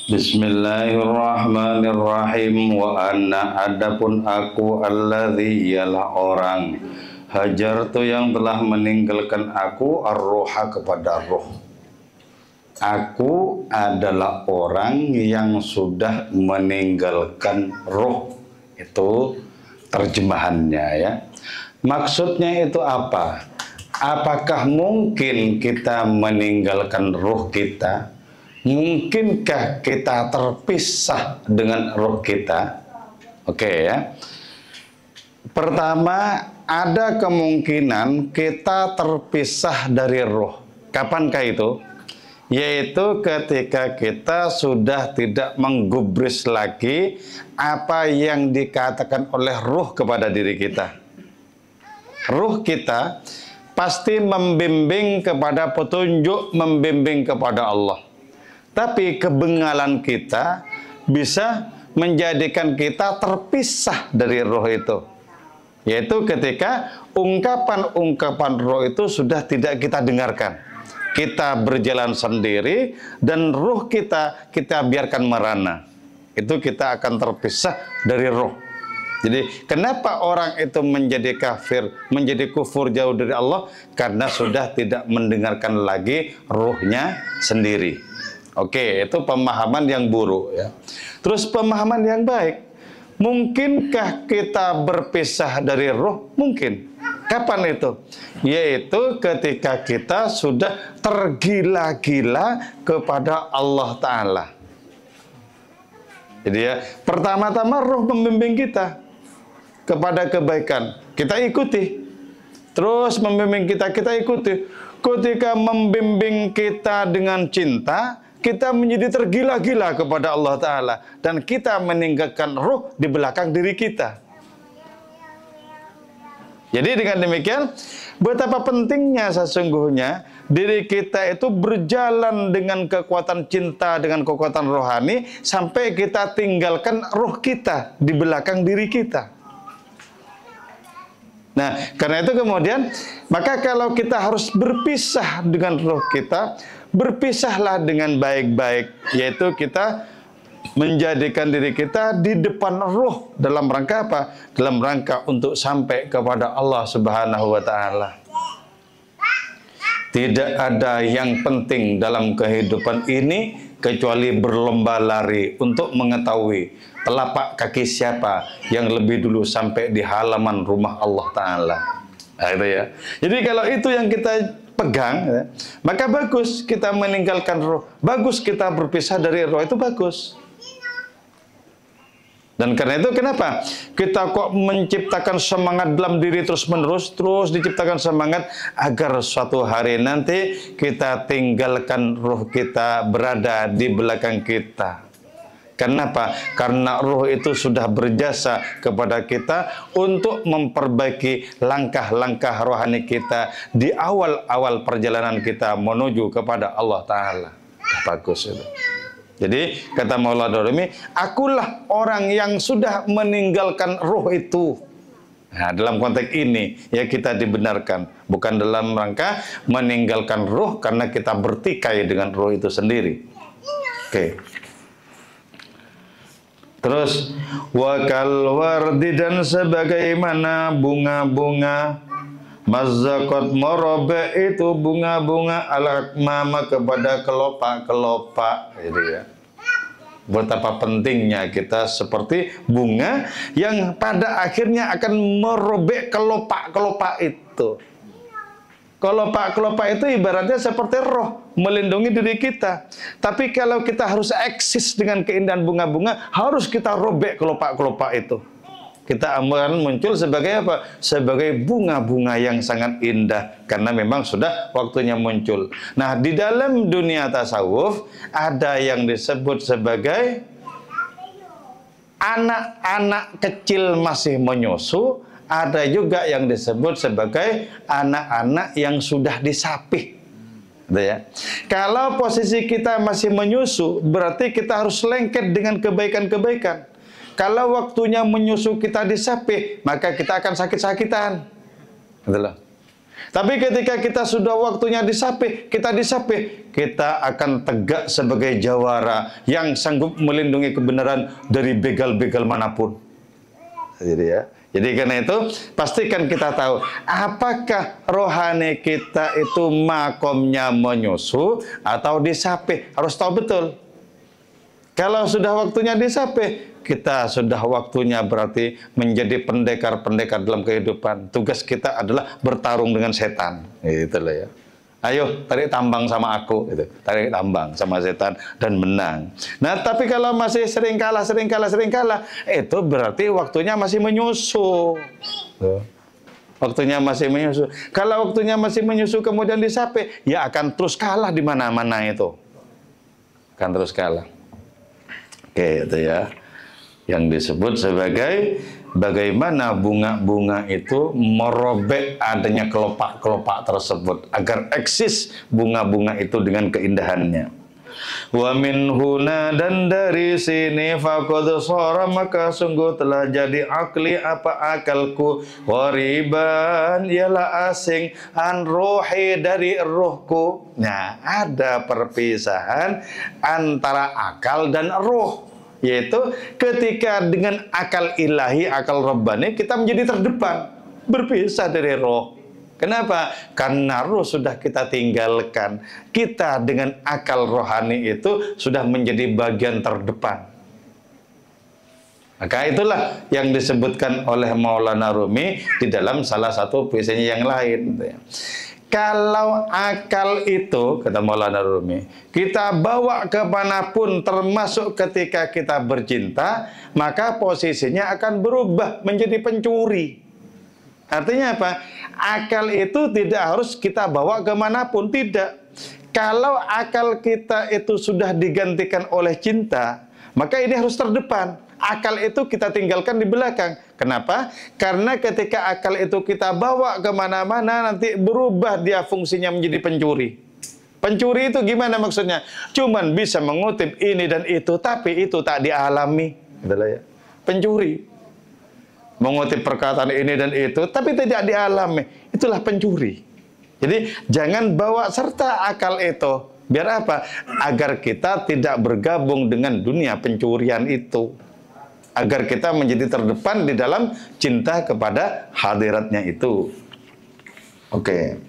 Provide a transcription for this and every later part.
Bismillahirrahmanirrahim. Wa anna adapun aku alladzi ialah orang hajartu yang telah meninggalkan aku ar-ruha kepada roh. Aku adalah orang yang sudah meninggalkan roh. Itu terjemahannya ya. Maksudnya itu apa? Apakah mungkin kita meninggalkan roh kita? Mungkinkah kita terpisah dengan roh kita? Oke ya. Pertama, ada kemungkinan kita terpisah dari roh. Kapankah itu? Yaitu ketika kita sudah tidak menggubris lagi apa yang dikatakan oleh roh kepada diri kita. Roh kita pasti membimbing kepada petunjuk, membimbing kepada Allah. Tapi kebengalan kita bisa menjadikan kita terpisah dari roh itu. Yaitu ketika ungkapan-ungkapan roh itu sudah tidak kita dengarkan. Kita berjalan sendiri dan roh kita biarkan merana. Itu kita akan terpisah dari roh. Jadi kenapa orang itu menjadi kafir, menjadi kufur jauh dari Allah? Karena sudah tidak mendengarkan lagi rohnya sendiri. Oke, itu pemahaman yang buruk ya. Terus pemahaman yang baik. Mungkinkah kita berpisah dari roh? Mungkin. Kapan itu? Yaitu ketika kita sudah tergila-gila kepada Allah Ta'ala. Jadi ya, pertama-tama roh membimbing kita kepada kebaikan. Kita ikuti. Terus membimbing kita ikuti. Ketika membimbing kita dengan cinta, kita menjadi tergila-gila kepada Allah Ta'ala. Dan kita meninggalkan roh di belakang diri kita. Jadi dengan demikian, betapa pentingnya sesungguhnya diri kita itu berjalan dengan kekuatan cinta, dengan kekuatan rohani, sampai kita tinggalkan roh kita di belakang diri kita. Nah, karena itu kemudian, maka kalau kita harus berpisah dengan roh kita, berpisahlah dengan baik-baik, yaitu kita menjadikan diri kita di depan roh. Dalam rangka apa? Dalam rangka untuk sampai kepada Allah Subhanahu wa Ta'ala. Tidak ada yang penting dalam kehidupan ini kecuali berlomba lari untuk mengetahui telapak kaki siapa yang lebih dulu sampai di halaman rumah Allah Ta'ala. Nah, itu ya. Jadi kalau itu yang kita pegang ya, maka bagus kita meninggalkan roh, bagus kita berpisah dari roh, itu bagus. Dan karena itu kenapa kita kok menciptakan semangat dalam diri terus diciptakan semangat agar suatu hari nanti kita tinggalkan roh kita berada di belakang kita. Kenapa? Karena roh itu sudah berjasa kepada kita untuk memperbaiki langkah-langkah rohani kita di awal-awal perjalanan kita menuju kepada Allah Ta'ala. Bagus itu. Jadi kata Maulana Rumi, akulah orang yang sudah meninggalkan roh itu. Nah, dalam konteks ini ya kita dibenarkan, bukan dalam rangka meninggalkan roh karena kita bertikai dengan roh itu sendiri. Oke. Terus wakal wardi, dan sebagaimana bunga-bunga mazzaqat morobe, itu bunga-bunga al-akmama kepada kelopak-kelopak. Gitu ya. Betapa pentingnya kita seperti bunga yang pada akhirnya akan merobek kelopak-kelopak itu. Kelopak-kelopak itu ibaratnya seperti roh, melindungi diri kita. Tapi kalau kita harus eksis dengan keindahan bunga-bunga, harus kita robek kelopak-kelopak itu. Kita akan muncul sebagai apa? Sebagai bunga-bunga yang sangat indah. Karena memang sudah waktunya muncul. Nah, di dalam dunia tasawuf, ada yang disebut sebagai anak-anak kecil masih menyusu. Ada juga yang disebut sebagai anak-anak yang sudah disapih. Ya. Kalau posisi kita masih menyusu, berarti kita harus lengket dengan kebaikan-kebaikan. Kalau waktunya menyusu kita disapih, maka kita akan sakit-sakitan. Betul. Tapi ketika kita sudah waktunya disapih, kita akan tegak sebagai jawara yang sanggup melindungi kebenaran dari begal-begal manapun. Jadi karena itu pastikan kita tahu apakah rohani kita itu makomnya menyusu atau disapih. Harus tahu betul. Kalau sudah waktunya disapih, kita sudah waktunya berarti menjadi pendekar-pendekar dalam kehidupan. Tugas kita adalah bertarung dengan setan. Itulah ya. Ayo tarik tambang sama aku, gitu. Tarik tambang sama setan dan menang. Nah, tapi kalau masih sering kalah, itu berarti waktunya masih menyusu. Waktunya masih menyusu. Kalau waktunya masih menyusu kemudian disapih, ya akan terus kalah di mana-mana itu. Akan terus kalah. Oke, itu ya. Yang disebut sebagai bagaimana bunga-bunga itu merobek adanya kelopak-kelopak tersebut agar eksis bunga-bunga itu dengan keindahannya. Wa min huna, dan dari sini faqad shara, maka sungguh telah jadi akli apa akalku, wariban ialah asing, an ruhi dari ruhku. Nah, ada perpisahan antara akal dan ruh, yaitu ketika dengan akal ilahi, akal rabbani kita menjadi terdepan, berpisah dari roh. Kenapa? Karena roh sudah kita tinggalkan. Kita dengan akal rohani itu sudah menjadi bagian terdepan. Maka itulah yang disebutkan oleh Maulana Rumi di dalam salah satu puisinya yang lain. Kalau akal itu, kata Maulana Rumi, kita bawa kemanapun termasuk ketika kita bercinta, maka posisinya akan berubah menjadi pencuri. Artinya apa? Akal itu tidak harus kita bawa kemanapun, tidak. Kalau akal kita itu sudah digantikan oleh cinta, maka ini harus terdepan. Akal itu kita tinggalkan di belakang. Kenapa? Karena ketika akal itu kita bawa kemana-mana, nanti berubah dia fungsinya menjadi pencuri. Pencuri itu gimana maksudnya? Cuman bisa mengutip ini dan itu, tapi itu tak dialami. Itulah ya. Pencuri. Mengutip perkataan ini dan itu, tapi tidak dialami. Itulah pencuri. Jadi jangan bawa serta akal itu. Biar apa? Agar kita tidak bergabung dengan dunia pencurian itu. Agar kita menjadi terdepan di dalam cinta kepada hadiratnya itu. Oke.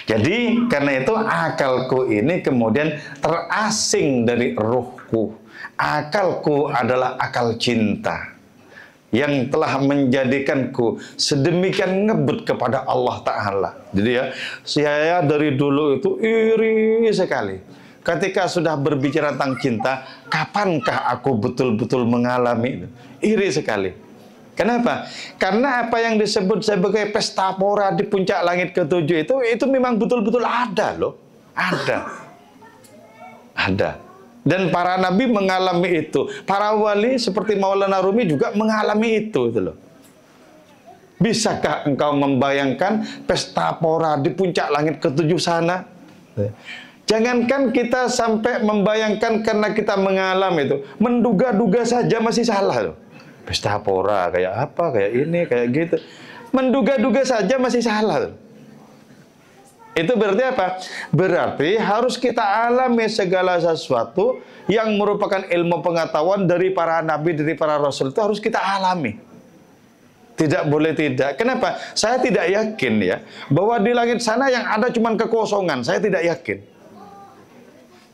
Jadi karena itu akalku ini kemudian terasing dari ruhku. Akalku adalah akal cinta yang telah menjadikanku sedemikian ngebut kepada Allah Ta'ala. Jadi ya, saya dari dulu itu iri sekali. Ketika sudah berbicara tentang cinta, kapankah aku betul-betul mengalami itu? Iri sekali. Kenapa? Karena apa yang disebut sebagai pesta pora di puncak langit ketujuh itu memang betul-betul ada loh. Ada. Ada. Dan para nabi mengalami itu. Para wali seperti Maulana Rumi juga mengalami itu loh. Bisakah engkau membayangkan pesta pora di puncak langit ketujuh sana? Jangankan kita sampai membayangkan karena kita mengalami itu. Menduga-duga saja masih salah loh. Pesta pora kayak apa, kayak ini, kayak gitu. Menduga-duga saja masih salah loh. Itu berarti apa? Berarti harus kita alami segala sesuatu yang merupakan ilmu pengetahuan dari para nabi, dari para rasul itu harus kita alami. Tidak boleh tidak. Kenapa? Saya tidak yakin ya bahwa di langit sana yang ada cuma kekosongan. Saya tidak yakin.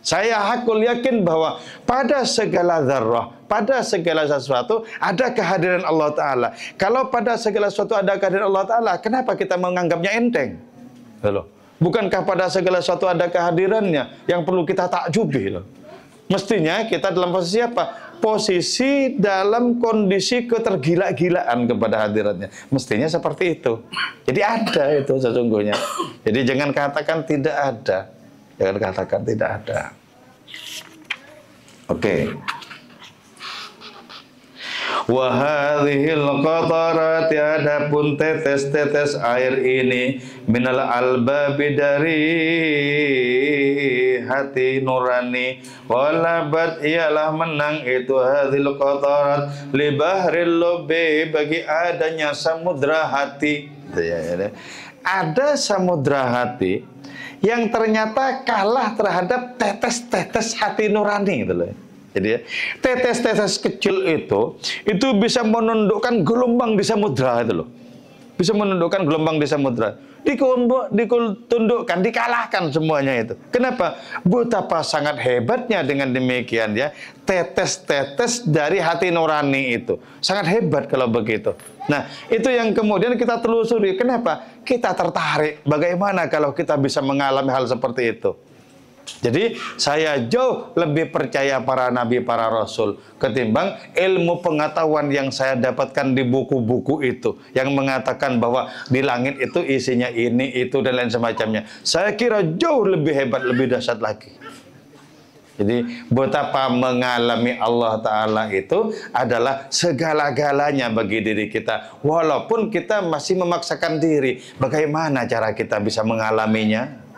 Saya hakul yakin bahwa pada segala zarrah, pada segala sesuatu ada kehadiran Allah Ta'ala. Kalau pada segala sesuatu ada kehadiran Allah Ta'ala, kenapa kita menganggapnya enteng? Loh. Bukankah pada segala sesuatu ada kehadirannya yang perlu kita takjubi loh. Mestinya kita dalam posisi apa? Posisi dalam kondisi ketergila-gilaan kepada hadiratnya. Mestinya seperti itu. Jadi ada itu sesungguhnya. Jadi jangan katakan tidak ada. Jangan katakan tidak ada. Oke. Wahadhil qatarati, adapun tetes-tetes air ini minal albabi dari hati nurani, walabat ialah menang itu hadhil qatarat li bahril lubbi, bagi adanya samudra hati. ada samudra hati yang ternyata kalah terhadap tetes-tetes hati nurani gitu loh. Jadi ya, tetes-tetes kecil itu bisa menundukkan gelombang di samudra itu loh. Bisa menundukkan gelombang di samudra. Ditundukkan, dikalahkan semuanya itu. Kenapa? Betapa sangat hebatnya dengan demikian ya, tetes-tetes dari hati nurani itu. Sangat hebat kalau begitu. Nah, itu yang kemudian kita telusuri. Kenapa? Kita tertarik. Bagaimana kalau kita bisa mengalami hal seperti itu? Jadi saya jauh lebih percaya para nabi, para rasul ketimbang ilmu pengetahuan yang saya dapatkan di buku-buku itu yang mengatakan bahwa di langit itu isinya ini, itu dan lain semacamnya. Saya kira jauh lebih hebat, lebih dahsyat lagi. Jadi betapa mengalami Allah Ta'ala itu adalah segala-galanya bagi diri kita. Walaupun kita masih memaksakan diri, bagaimana cara kita bisa mengalaminya?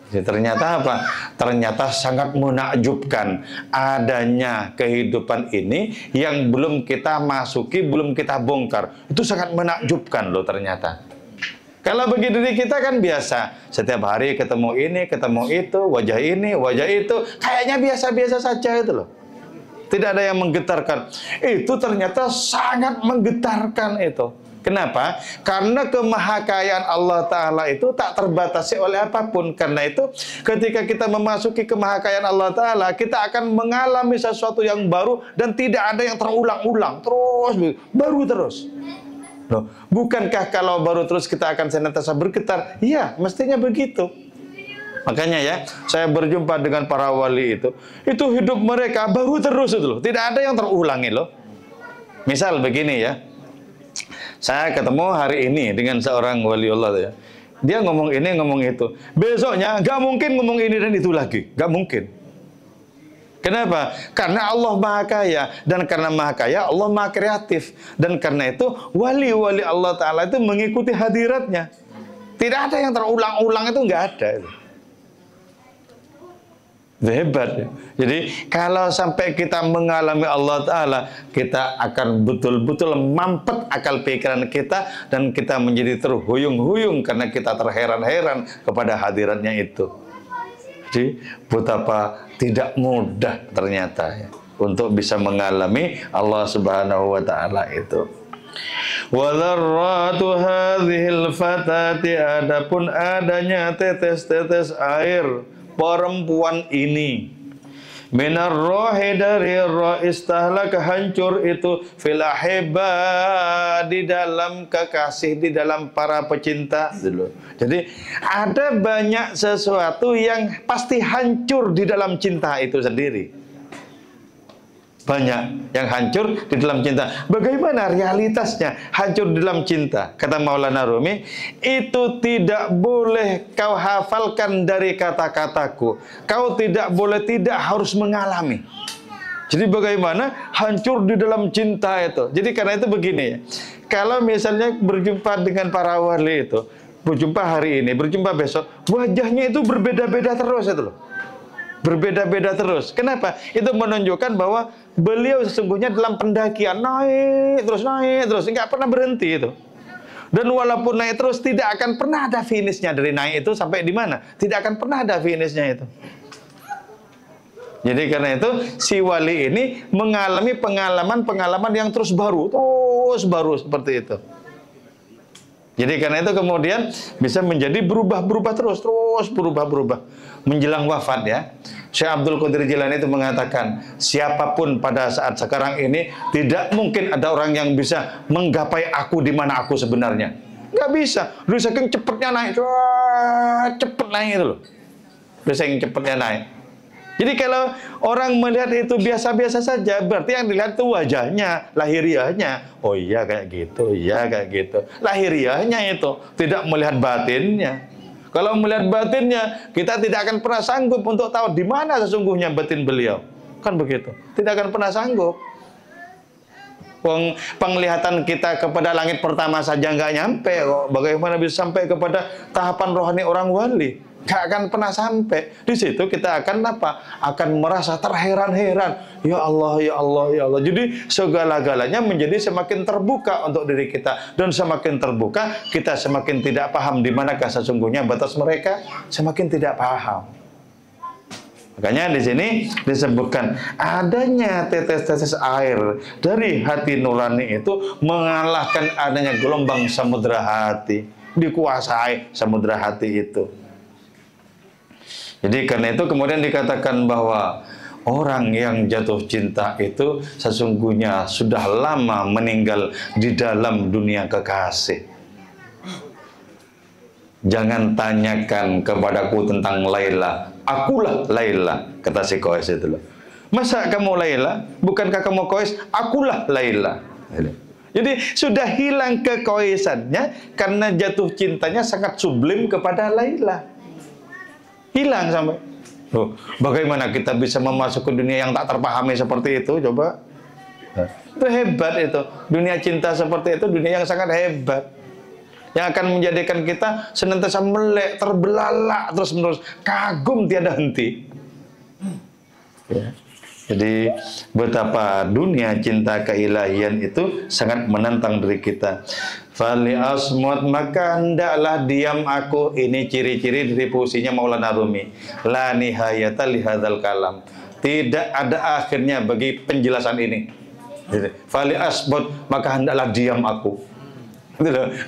Jadi ternyata apa? Ternyata sangat menakjubkan adanya kehidupan ini yang belum kita masuki, belum kita bongkar. Itu sangat menakjubkan loh ternyata. Kalau bagi diri kita kan biasa. Setiap hari ketemu ini, ketemu itu, wajah ini, wajah itu. Kayaknya biasa-biasa saja itu loh. Tidak ada yang menggetarkan. Itu ternyata sangat menggetarkan itu. Kenapa? Karena kemahakayaan Allah Ta'ala itu tak terbatasi oleh apapun. Karena itu ketika kita memasuki kemahakayaan Allah Ta'ala, kita akan mengalami sesuatu yang baru dan tidak ada yang terulang-ulang. Terus, baru terus. Loh, bukankah kalau baru terus kita akan senantiasa bergetar? Iya, mestinya begitu. Makanya ya, saya berjumpa dengan para wali itu hidup mereka baru terus itu loh. Tidak ada yang terulangi loh. Misal begini ya. Saya ketemu hari ini dengan seorang waliullah ya. Dia ngomong ini, ngomong itu. Besoknya nggak mungkin ngomong ini dan itu lagi. Nggak mungkin. Kenapa? Karena Allah Maha Kaya. Dan karena Maha Kaya, Allah Maha Kreatif. Dan karena itu, wali-wali Allah Ta'ala itu mengikuti hadiratnya. Tidak ada yang terulang-ulang, itu nggak ada. Hebat ya. Jadi kalau sampai kita mengalami Allah Ta'ala, kita akan betul-betul mampet akal pikiran kita dan kita menjadi terhuyung-huyung karena kita terheran-heran kepada hadiratnya itu. Jadi betapa tidak mudah ternyata ya, untuk bisa mengalami Allah Subhanahu wa Ta'ala itu. Wadarratu hadhil fatati, adapun adanya tetes-tetes air perempuan ini, minar rohi, dari roh, istahlak, hancur itu, fil ahibba, di dalam kekasih, di dalam para pecinta dulu. Jadi ada banyak sesuatu yang pasti hancur di dalam cinta itu sendiri. Banyak yang hancur di dalam cinta. Bagaimana realitasnya hancur di dalam cinta? Kata Maulana Rumi, itu tidak boleh kau hafalkan dari kata-kataku. Kau tidak boleh, tidak harus mengalami. Jadi bagaimana hancur di dalam cinta itu? Jadi karena itu begini ya. Kalau misalnya berjumpa dengan para wali itu, berjumpa hari ini, berjumpa besok, wajahnya itu berbeda-beda terus itu loh. Berbeda-beda terus. Kenapa? Itu menunjukkan bahwa beliau sesungguhnya dalam pendakian naik terus, nggak pernah berhenti itu. Dan walaupun naik terus, tidak akan pernah ada finishnya. Dari naik itu sampai di mana? Tidak akan pernah ada finishnya itu. Jadi karena itu si wali ini mengalami pengalaman-pengalaman yang terus baru seperti itu. Jadi karena itu kemudian bisa menjadi berubah-berubah terus berubah-berubah menjelang wafat ya. Syekh Abdul Qadir Jilani itu mengatakan, siapapun pada saat sekarang ini tidak mungkin ada orang yang bisa menggapai aku di mana aku sebenarnya. Nggak bisa. Dulu saking cepatnya naik, cepet naik itu loh. Dulu saking cepatnya naik. Jadi kalau orang melihat itu biasa-biasa saja, berarti yang dilihat itu wajahnya, lahiriahnya. Oh iya kayak gitu, iya kayak gitu. Lahiriahnya itu, tidak melihat batinnya. Kalau melihat batinnya, kita tidak akan pernah sanggup untuk tahu di mana sesungguhnya batin beliau. Kan begitu, tidak akan pernah sanggup. Penglihatan kita kepada langit pertama saja nggak nyampe kok. Bagaimana bisa sampai kepada tahapan rohani orang wali? Gak akan pernah sampai. Di situ kita akan apa? Akan merasa terheran-heran. Ya Allah, ya Allah, ya Allah. Jadi segala-galanya menjadi semakin terbuka untuk diri kita. Dan semakin terbuka, kita semakin tidak paham di manakah sesungguhnya batas mereka. Semakin tidak paham. Makanya di sini disebutkan adanya tetes-tetes air dari hati nurani itu mengalahkan adanya gelombang samudra hati. Dikuasai samudra hati itu. Jadi karena itu kemudian dikatakan bahwa orang yang jatuh cinta itu sesungguhnya sudah lama meninggal di dalam dunia kekasih. Jangan tanyakan kepadaku tentang Laila. Akulah Laila, kata si Qais itu loh. Masa kamu Laila? Bukankah kamu Qais? Akulah Laila. Jadi sudah hilang kekoisannya karena jatuh cintanya sangat sublim kepada Laila. Hilang sampai. Loh, bagaimana kita bisa memasuki dunia yang tak terpahami seperti itu? Coba. Itu hebat itu. Dunia cinta seperti itu dunia yang sangat hebat. Yang akan menjadikan kita senantiasa melek, terbelalak terus-menerus, kagum tiada henti. Ya. Jadi betapa dunia cinta keilahian itu sangat menantang diri kita. Fali asmut, maka hendaklah diam aku. Ini ciri-ciri dari puisinya Maulana Rumi. La nihayata lihadzal kalam. Tidak ada akhirnya bagi penjelasan ini. Fali asmut, maka hendaklah diam aku.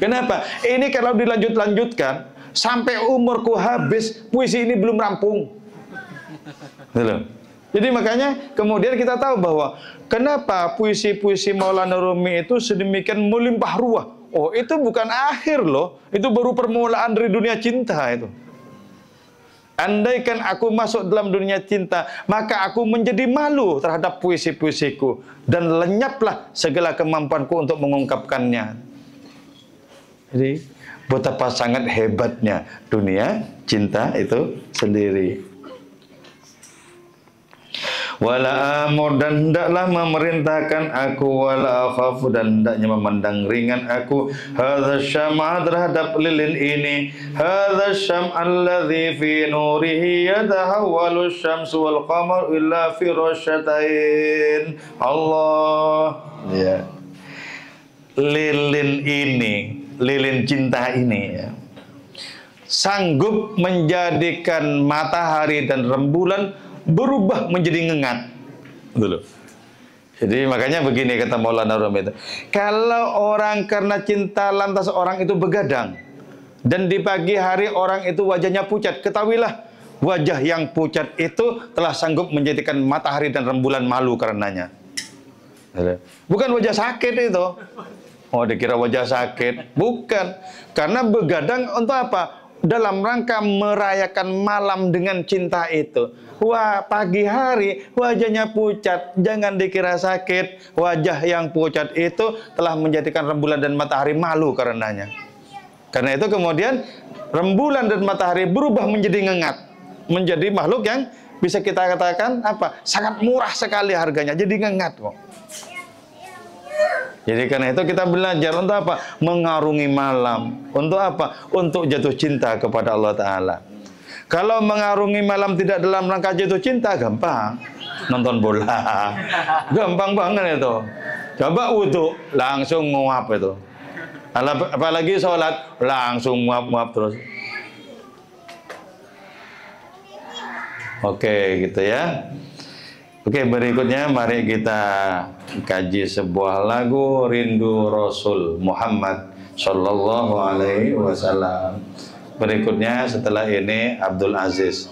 Kenapa? Ini kalau dilanjut-lanjutkan sampai umurku habis, puisi ini belum rampung. Jadi makanya kemudian kita tahu bahwa kenapa puisi-puisi Maulana Rumi itu sedemikian melimpah ruah. Oh, itu bukan akhir loh. Itu baru permulaan dari dunia cinta itu. Andaikan aku masuk dalam dunia cinta, maka aku menjadi malu terhadap puisi-puisiku. Dan lenyaplah segala kemampuanku untuk mengungkapkannya. Jadi betapa sangat hebatnya dunia cinta itu sendiri. Wala amur, dan hendaklah memerintahkan aku, wala akhafu, dan hendaknya memandang ringan aku, hadza syam'a, terhadap lilin ini, hadza syam'a alladzi fi nurihi yatahawwalu syamsu wal qamar illa fi rasyatain. Allah, ya. Lilin ini, lilin cinta ini, ya, sanggup menjadikan matahari dan rembulan berubah menjadi ngengat. Dulu. Jadi makanya begini kata Maulana Rumi itu. Kalau orang karena cinta lantas orang itu begadang, dan di pagi hari orang itu wajahnya pucat, ketahuilah wajah yang pucat itu telah sanggup menjadikan matahari dan rembulan malu karenanya. Bukan wajah sakit itu. Oh, dikira wajah sakit. Bukan. Karena begadang untuk apa? Dalam rangka merayakan malam dengan cinta itu. Wah, pagi hari wajahnya pucat, jangan dikira sakit. Wajah yang pucat itu telah menjadikan rembulan dan matahari malu karenanya. Karena itu kemudian rembulan dan matahari berubah menjadi ngengat, menjadi makhluk yang bisa kita katakan apa? Sangat murah sekali harganya, jadi ngengat kok. Jadi karena itu kita belajar untuk apa? Mengarungi malam. Untuk apa? Untuk jatuh cinta kepada Allah Ta'ala. Kalau mengarungi malam tidak dalam rangka jatuh cinta, gampang. Nonton bola. Gampang banget itu. Coba wudu, langsung nguap itu. Apalagi sholat, langsung nguap-nguap terus. Oke, gitu ya. Oke, berikutnya mari kita kaji sebuah lagu Rindu Rasul Muhammad Sallallahu Alaihi Wasallam. Berikutnya setelah ini Abdul Aziz.